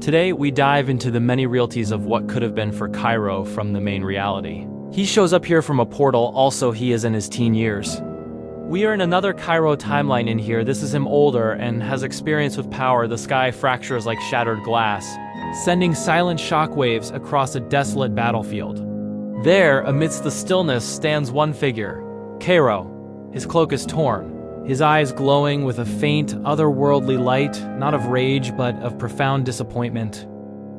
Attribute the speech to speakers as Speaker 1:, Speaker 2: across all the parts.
Speaker 1: Today, we dive into the many realties of what could have been for Kairo from the main reality. He shows up here from a portal, also he is in his teen years. We are in another Kairo timeline in here. This is him older and has experience with power. The sky fractures like shattered glass, sending silent shockwaves across a desolate battlefield. There, amidst the stillness, stands one figure, Kairo. His cloak is torn, his eyes glowing with a faint, otherworldly light, not of rage, but of profound disappointment.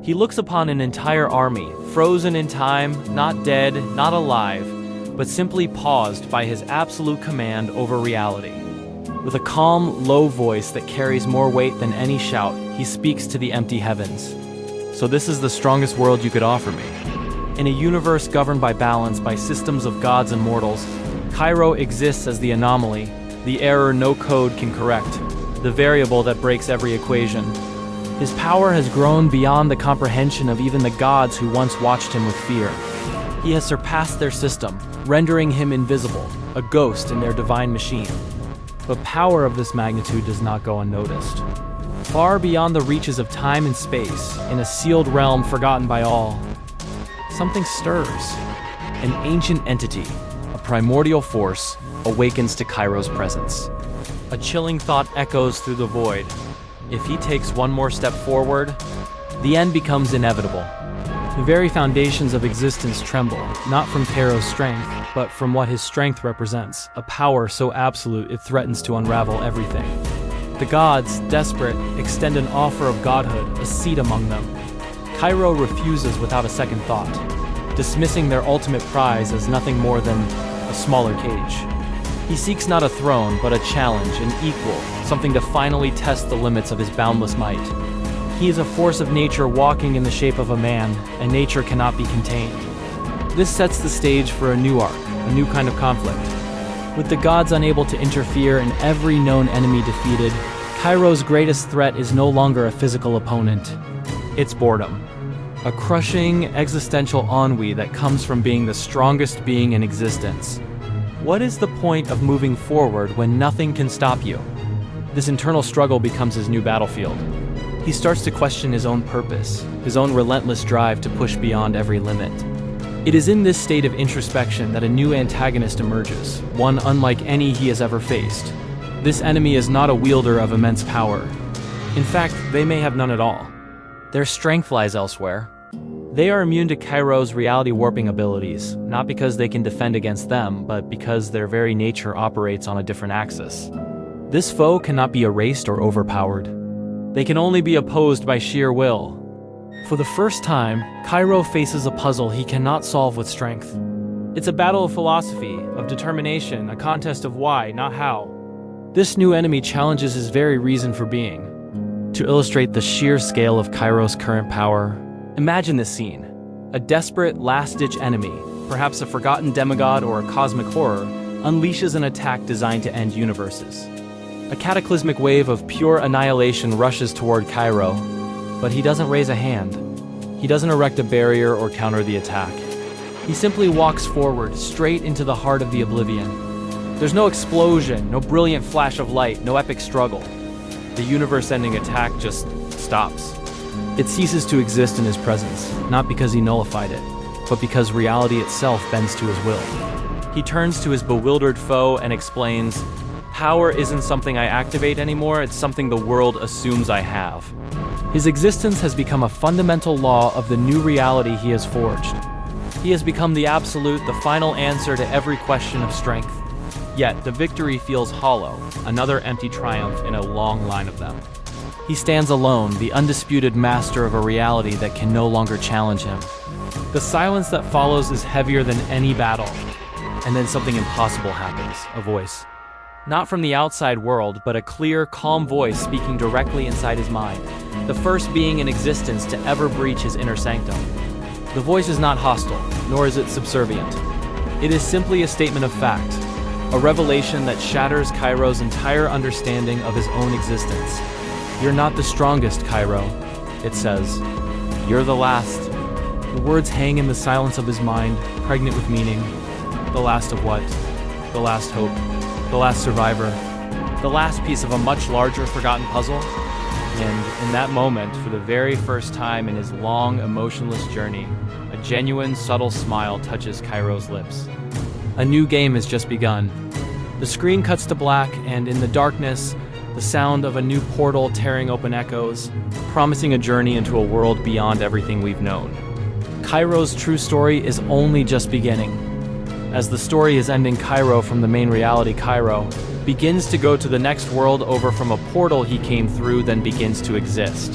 Speaker 1: He looks upon an entire army, frozen in time, not dead, not alive, but simply paused by his absolute command over reality. With a calm, low voice that carries more weight than any shout, he speaks to the empty heavens. So this is the strongest world you could offer me. In a universe governed by balance, by systems of gods and mortals, Kairo exists as the anomaly, the error no code can correct, the variable that breaks every equation. His power has grown beyond the comprehension of even the gods who once watched him with fear. He has surpassed their system, rendering him invisible, a ghost in their divine machine. But power of this magnitude does not go unnoticed. Far beyond the reaches of time and space, in a sealed realm forgotten by all, something stirs. An ancient entity, a primordial force, awakens to Kairo's presence. A chilling thought echoes through the void. If he takes one more step forward, the end becomes inevitable. The very foundations of existence tremble, not from Kairo's strength, but from what his strength represents, a power so absolute it threatens to unravel everything. The gods, desperate, extend an offer of godhood, a seat among them. Kairo refuses without a second thought, dismissing their ultimate prize as nothing more than a smaller cage. He seeks not a throne, but a challenge, an equal, something to finally test the limits of his boundless might. He is a force of nature walking in the shape of a man, and nature cannot be contained. This sets the stage for a new arc, a new kind of conflict. With the gods unable to interfere and every known enemy defeated, Kairo's greatest threat is no longer a physical opponent. It's boredom. A crushing, existential ennui that comes from being the strongest being in existence. What is the point of moving forward when nothing can stop you? This internal struggle becomes his new battlefield. He starts to question his own purpose, his own relentless drive to push beyond every limit. It is in this state of introspection that a new antagonist emerges, one unlike any he has ever faced. This enemy is not a wielder of immense power. In fact, they may have none at all. Their strength lies elsewhere. They are immune to Kairo's reality warping abilities, not because they can defend against them, but because their very nature operates on a different axis. This foe cannot be erased or overpowered. They can only be opposed by sheer will. For the first time, Kairo faces a puzzle he cannot solve with strength. It's a battle of philosophy, of determination, a contest of why, not how. This new enemy challenges his very reason for being. To illustrate the sheer scale of Kairo's current power, imagine this scene. A desperate, last-ditch enemy, perhaps a forgotten demigod or a cosmic horror, unleashes an attack designed to end universes. A cataclysmic wave of pure annihilation rushes toward Kairo, but he doesn't raise a hand. He doesn't erect a barrier or counter the attack. He simply walks forward, straight into the heart of the oblivion. There's no explosion, no brilliant flash of light, no epic struggle. The universe-ending attack just stops. It ceases to exist in his presence, not because he nullified it, but because reality itself bends to his will. He turns to his bewildered foe and explains, "Power isn't something I activate anymore, it's something the world assumes I have." His existence has become a fundamental law of the new reality he has forged. He has become the absolute, the final answer to every question of strength. Yet, the victory feels hollow, another empty triumph in a long line of them. He stands alone, the undisputed master of a reality that can no longer challenge him. The silence that follows is heavier than any battle. And then something impossible happens, a voice. Not from the outside world, but a clear, calm voice speaking directly inside his mind. The first being in existence to ever breach his inner sanctum. The voice is not hostile, nor is it subservient. It is simply a statement of fact. A revelation that shatters Kairo's entire understanding of his own existence. "You're not the strongest, Kairo," it says. "You're the last." The words hang in the silence of his mind, pregnant with meaning. The last of what? The last hope. The last survivor. The last piece of a much larger forgotten puzzle? And in that moment, for the very first time in his long, emotionless journey, a genuine, subtle smile touches Kairo's lips. A new game has just begun. The screen cuts to black, and in the darkness, the sound of a new portal tearing open echoes, promising a journey into a world beyond everything we've known. Kairo's true story is only just beginning. As the story is ending, Kairo from the main reality, Kairo, begins to go to the next world over from a portal he came through, then begins to exist.